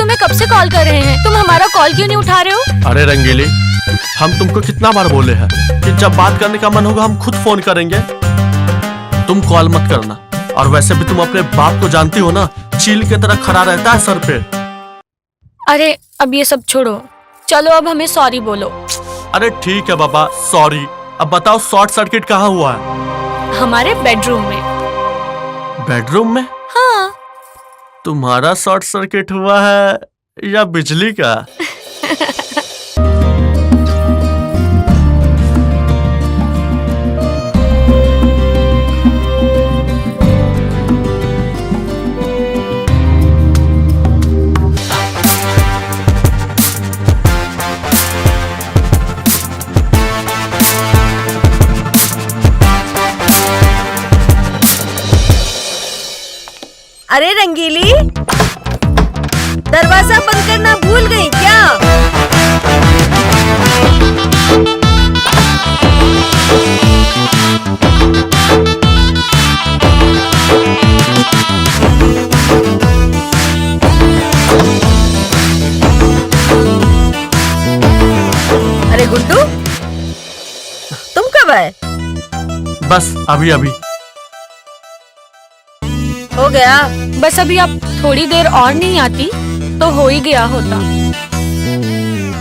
तुम्हें कब से कॉल कर रहे हैं, तुम हमारा कॉल क्यों नहीं उठा रहे हो? अरे रंगीली, हम तुमको कितना बार बोले हैं कि जब बात करने का मन होगा हम खुद फोन करेंगे, तुम कॉल मत करना। और वैसे भी तुम अपने बाप को जानती हो ना, चील की तरह खड़ा रहता है सर पे। अरे अब ये सब छोड़ो, चलो अब हमें सॉरी बोलो। अरे ठीक है बाबा, सॉरी। अब बताओ शॉर्ट सर्किट कहाँ हुआ है? हमारे बेडरूम में। बेडरूम में? हाँ। तुम्हारा शॉर्ट सर्किट हुआ है या बिजली का? अरे रंगीली, दरवाजा बंद करना भूल गई क्या? अरे गुड्डू, तुम कब आए? बस अभी अभी। हो गया? बस अभी आप थोड़ी देर और नहीं आती तो हो ही गया होता।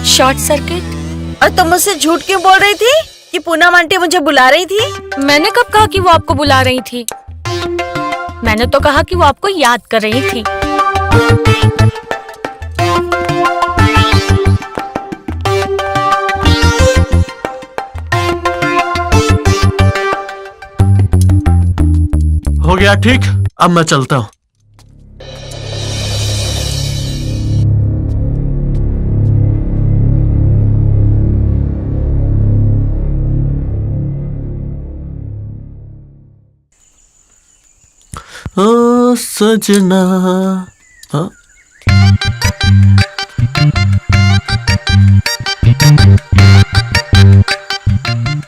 Short circuit. और तुम मुझसे झूठ क्यों बोल रही थी कि पूनम आंटी मुझे बुला रही थी? मैंने कब कहा कि वो आपको बुला रही थी? मैंने तो कहा कि वो आपको याद कर रही थी। हो गया ठीक, अब मैं चलता हूँ। ओ सजना, हाँ?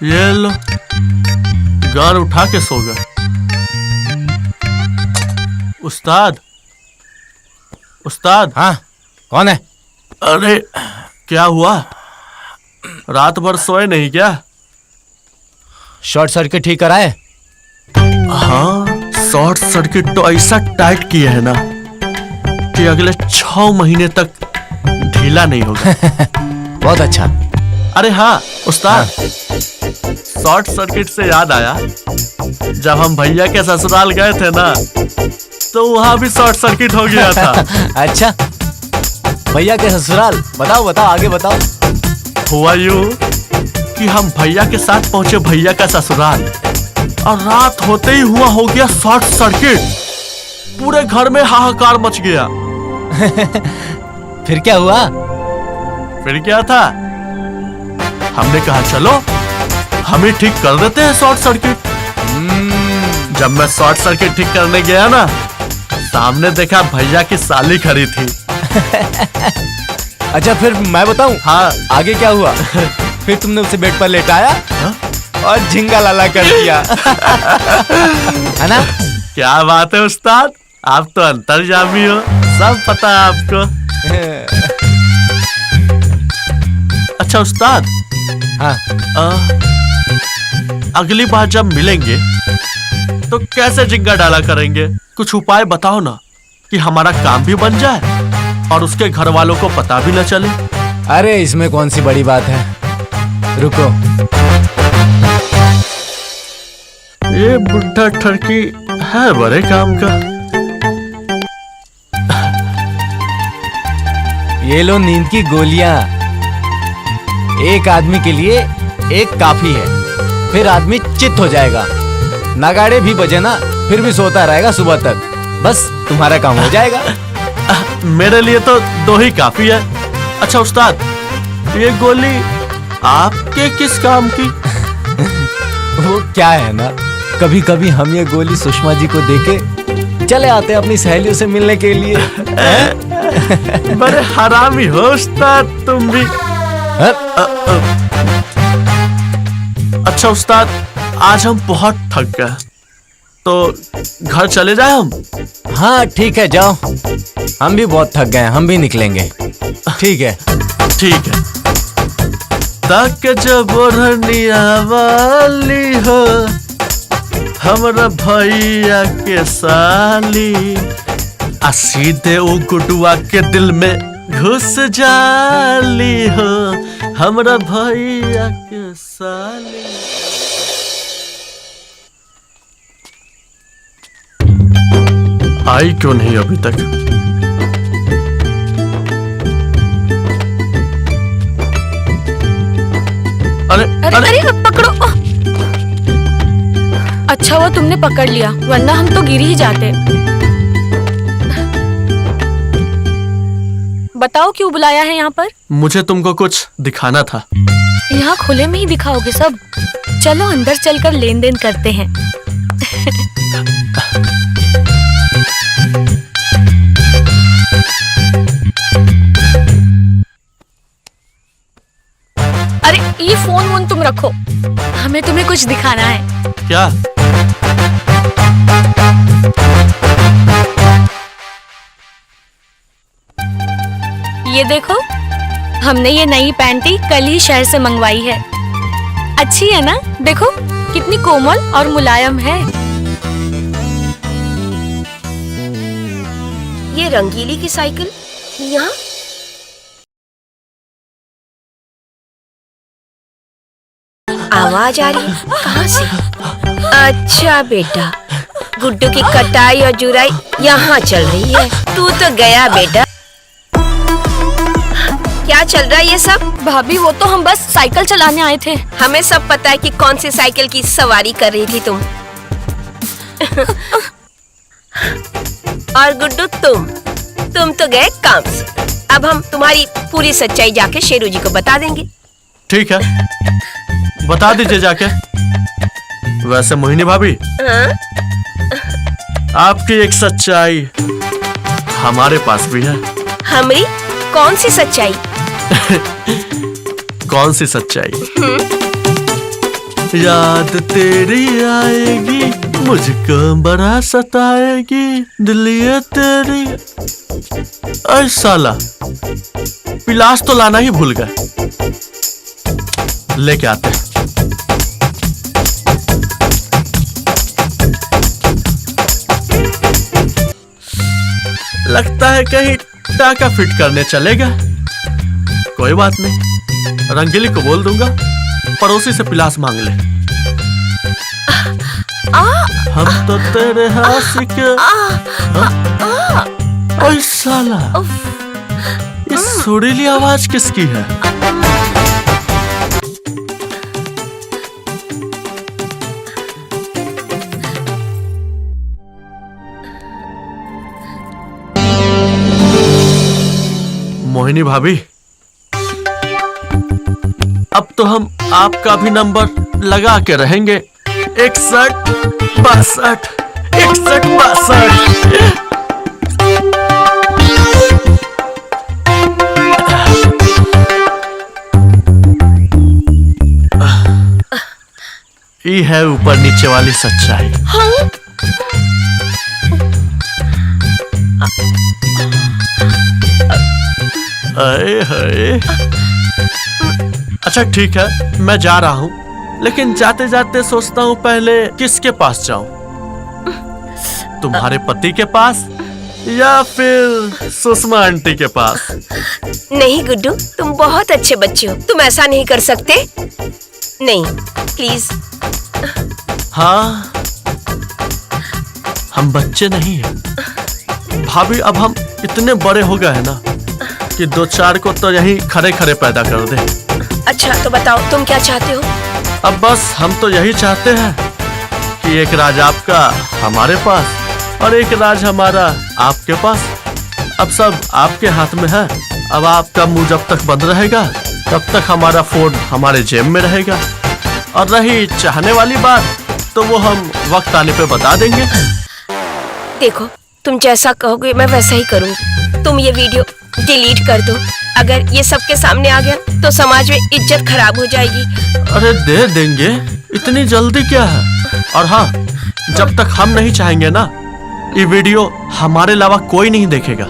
ये लो, गार उठा के सो गए। उस्ताद, उस्ताद। हाँ, कौन है? अरे क्या हुआ, रात भर सोए नहीं क्या? शॉर्ट सर्किट ठीक कराए? हाँ, शॉर्ट सर्किट तो ऐसा टाइट किया है ना कि अगले 6 महीने तक ढीला नहीं होगा। बहुत अच्छा। अरे हाँ उस्ताद, शॉर्ट सर्किट से याद आया, जब हम भैया के ससुराल गए थे ना, तो वहां भी शॉर्ट सर्किट हो गया था। अच्छा, भैया के ससुराल? बताओ बताओ, आगे बताओ। हुआ यूं कि हम भैया के साथ पहुंचे भैया का ससुराल, और रात होते ही हो गया शॉर्ट सर्किट। पूरे घर में हाहाकार मच गया। फिर क्या हुआ? फिर क्या था, हमने कहा चलो हम ही ठीक कर देते हैं शॉर्ट सर्किट। जब मैं शॉर्ट सर्किट ठीक करने गया ना, सामने देखा भैया की साली खड़ी थी। अच्छा फिर मैं बताऊं? हाँ। आगे क्या हुआ? फिर तुमने उसे बेड पर लेटाया और झिंगा लाला कर दिया। है ना? क्या बात है उस्ताद, आप तो अंतर्यामी हो, सब पता है आपको। अच्छा उस्ताद, हाँ। अगली बार जब मिलेंगे तो कैसे झिंगा डाला करेंगे? कुछ उपाय बताओ ना कि हमारा काम भी बन जाए और उसके घर वालों को पता भी न चले। अरे इसमें कौन सी बड़ी बात है, रुको। ये बुढ़ा ठरकी है बड़े काम का। ये लो नींद की गोलियां। एक आदमी के लिए एक काफी है, फिर आदमी चित हो जाएगा। नगाड़े भी बजे ना, फिर भी सोता रहेगा सुबह तक। बस तुम्हारा काम हो जाएगा। मेरे लिए तो 2 ही काफी है। अच्छा उस्ताद, ये गोली आपके किस काम की? वो क्या है ना, कभी कभी हम ये गोली सुषमा जी को देके चले आते हैं अपनी सहेलियों से मिलने के लिए। बड़े हरामी हो उस्ताद तुम भी। अच्छा उस्ताद, आज हम बहुत थक गए, तो घर चले जाए हम। हाँ ठीक है, जाओ। हम भी बहुत थक गए हैं, हम भी निकलेंगे। ठीक है। ठीक है। तक जब ओढ़निया वाली हो हमरा भैया के साली, आ सीधे उ गुडुआ के दिल में घुस जाली हो हमरा भैया के साली। आई क्यों नहीं अभी तक? अरे अरे अरे पकड़ो। अच्छा हुआ तुमने पकड़ लिया, वरना हम तो गिर ही जाते। बताओ क्यों बुलाया है यहाँ पर? मुझे तुमको कुछ दिखाना था। यहाँ खुले में ही दिखाओगे सब? चलो अंदर चलकर लेन देन करते हैं। अरे ये फोन वोन तुम रखो, हमें तुम्हें कुछ दिखाना है। क्या? ये देखो, हमने ये नई पैंटी कल ही शहर से मंगवाई है। अच्छी है ना? देखो कितनी कोमल और मुलायम है। ये रंगीली की साइकिल यहाँ? आवाज आ रही है, कहाँ से? अच्छा बेटा, गुड्डू की कटाई और जुराई यहाँ चल रही है। तू तो गया बेटा। क्या चल रहा है ये सब? भाभी वो तो हम बस साइकिल चलाने आए थे। हमें सब पता है कि कौन सी साइकिल की सवारी कर रही थी तुम। और गुड्डू तुम तो गए काम से। अब हम तुम्हारी पूरी सच्चाई जाके शेरू जी को बता देंगे। ठीक है, बता दीजिए जाके। वैसे मोहिनी भाभी, हाँ? आपकी एक सच्चाई हमारे पास भी है। हमारी कौन सी सच्चाई? कौन सी सच्चाई? याद तेरी आएगी, मुझको बड़ा सताएगी, दिल ये तेरी। अरे साला, पिलास तो लाना ही भूल गए। लेके आते हैं। लगता है कहीं टाका फिट करने चलेगा। कोई बात नहीं, रंगीली को बोल दूंगा पड़ोसी से पिलास मांग ले। हम तो तेरे आशिक। ओए साला, ये सुरीली आवाज किसकी है? मोहिनी भाभी, अब तो हम आपका भी नंबर लगा के रहेंगे। 61 62 61 62। ये है ऊपर नीचे वाली सच्चाई। अरे हाय। अच्छा ठीक है, मैं जा रहा हूँ, लेकिन जाते जाते सोचता हूँ पहले किसके पास जाऊं? तुम्हारे पति के पास या फिर सुषमा आंटी के पास? नहीं गुड्डू, तुम बहुत अच्छे बच्चे हो, तुम ऐसा नहीं कर सकते। नहीं प्लीज। हाँ, हम बच्चे नहीं हैं भाभी। अब हम इतने बड़े हो गए हैं ना कि 2-4 को तो यही खड़े खड़े पैदा कर दे। अच्छा तो बताओ तुम क्या चाहते हो? अब बस हम तो यही चाहते हैं कि एक राज आपका हमारे पास और एक राज हमारा आपके पास। अब सब आपके हाथ में है। अब आपका मुंह जब तक बंद रहेगा तब तक हमारा फोन हमारे जेब में रहेगा। और रही चाहने वाली बात, तो वो हम वक्त आने पे बता देंगे। देखो, तुम जैसा कहोगे मैं वैसा ही करूँगी। तुम ये वीडियो डिलीट कर दो। अगर ये सबके सामने आ गया तो समाज में इज्जत खराब हो जाएगी। अरे दे देंगे, इतनी जल्दी क्या है? और हाँ, जब तक हम नहीं चाहेंगे ना, ये वीडियो हमारे अलावा कोई नहीं देखेगा।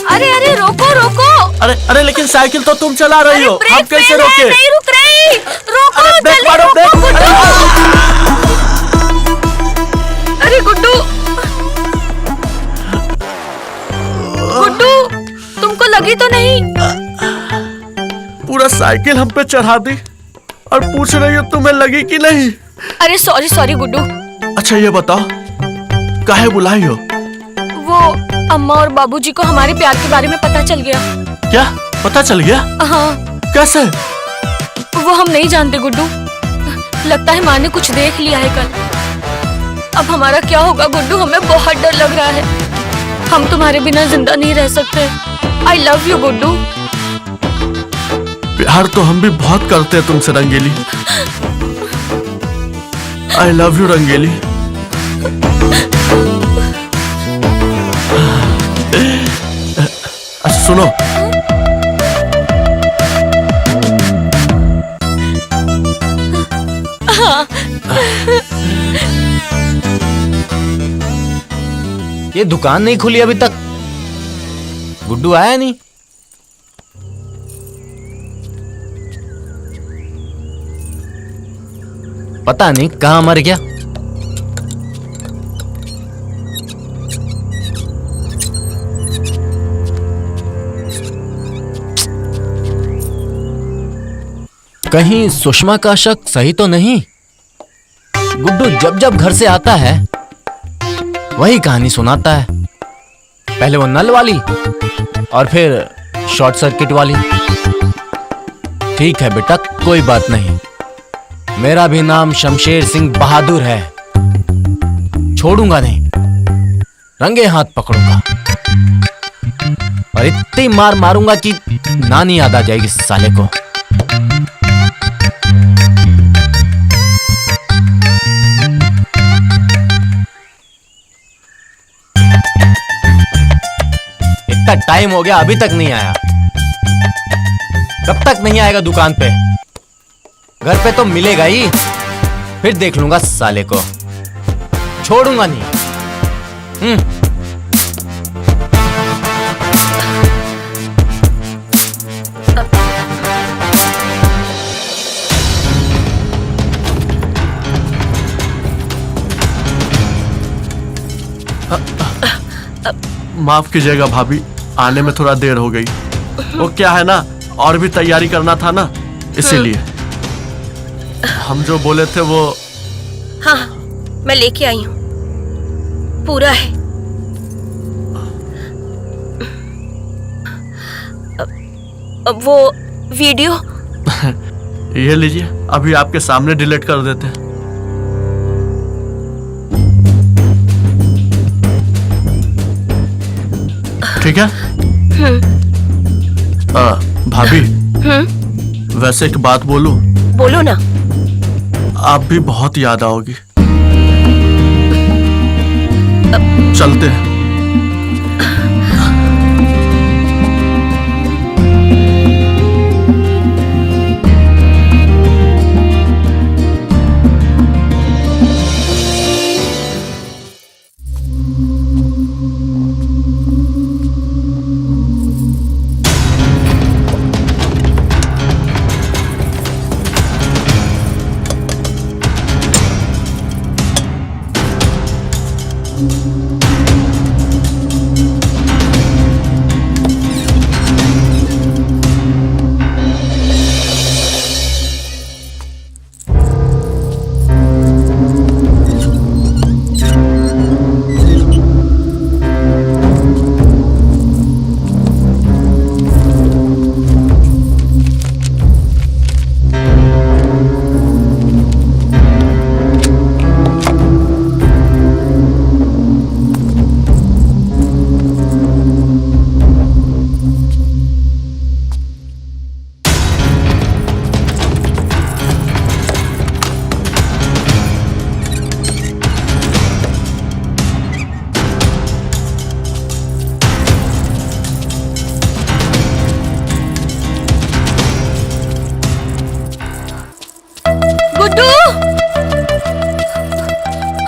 अरे अरे रोको रोको। अरे अरे लेकिन साइकिल तो तुम चला रही हो, ब्रेक हम कैसे फेल है, रोके? नहीं रुक रही। रोको अरे ब्रेक जल्दी मारो, रोको, ब्रेक। गुड्डू। अरे गुड्डू, गुड्डू तुमको लगी तो नहीं? पूरा साइकिल हम पे चढ़ा दी और पूछ रही हो तुम्हें लगी कि नहीं? अरे सॉरी सॉरी गुड्डू। अच्छा ये बताओ, काहे बुलाई हो? वो अम्मा और बाबूजी को हमारे प्यार के बारे में पता चल गया। क्या पता चल गया? हाँ, कैसे? वो हम नहीं जानते गुड्डू। लगता है माँ ने कुछ देख लिया है कल। अब हमारा क्या होगा गुड्डू? हमें बहुत डर लग रहा है। हम तुम्हारे बिना जिंदा नहीं रह सकते। I love you Guddu. प्यार तो हम भी बहुत करते हैं तुमसे रंगीली। आई लव यू रंगीली। सुनो, ये दुकान नहीं खुली अभी तक, गुड्डू आया नहीं। पता नहीं कहां मर गया। कहीं सुषमा का शक सही तो नहीं? गुड्डू जब जब घर से आता है वही कहानी सुनाता है। पहले वो नल वाली और फिर शॉर्ट सर्किट वाली। ठीक है बेटा, कोई बात नहीं। मेरा भी नाम शमशेर सिंह बहादुर है। छोड़ूंगा नहीं, रंगे हाथ पकड़ूंगा और इतनी मार मारूंगा कि नानी याद आ जाएगी इस साले को। इतना टाइम हो गया अभी तक नहीं आया। कब तक नहीं आएगा दुकान पे? घर पे तो मिलेगा ही, फिर देख लूंगा साले को, छोड़ूंगा नहीं। माफ कीजिएगा भाभी, आने में थोड़ा देर हो गई। वो क्या है ना, और भी तैयारी करना था ना, इसीलिए। हम जो बोले थे वो। हाँ मैं लेके आई हूँ, पूरा है। अब वो वीडियो ये लीजिए, अभी आपके सामने डिलीट कर देते हैं। ठीक है? भाभी, वैसे एक बात बोलूं? बोलो ना। आप भी बहुत याद आओगी। चलते हैं।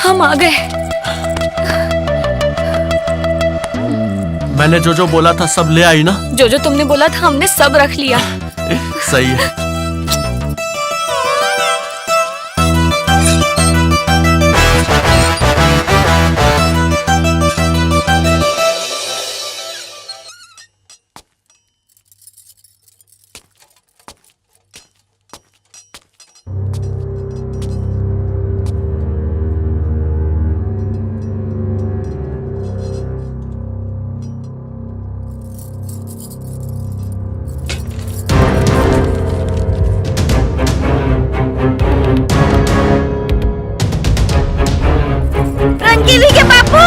हम आ गए। मैंने जो जो बोला था सब ले आई ना? जो जो तुमने बोला था हमने सब रख लिया। सही है। रंगीली के बापू,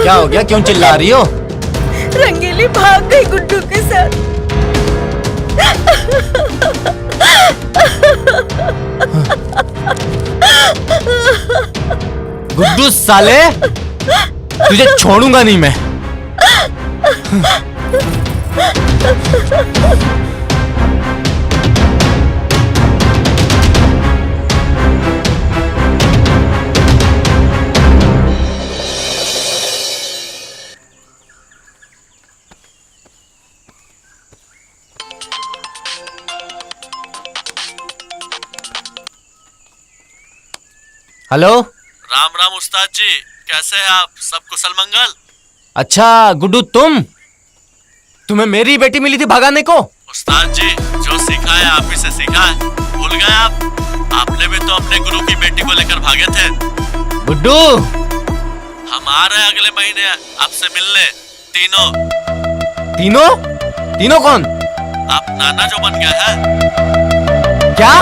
क्या हो गया, क्यों चिल्ला रही हो? रंगीली भाग गई गुड्डू के साथ। गुड्डू साले, तुझे छोड़ूंगा नहीं मैं। हेलो, राम राम उस्ताद जी, कैसे हैं आप? सब कुशल मंगल? अच्छा गुड्डू, तुम्हें मेरी बेटी मिली थी भगाने को? उस्ताद जी, जो सीखा है आप ही से सीखा है। भूल गए आप? आपने भी तो अपने गुरु की बेटी को लेकर भागे थे। गुड्डू, हम आ रहे हैं अगले महीने आपसे मिलने। तीनों। तीनों? तीनों कौन? आप नाना जो बन गए हैं। क्या?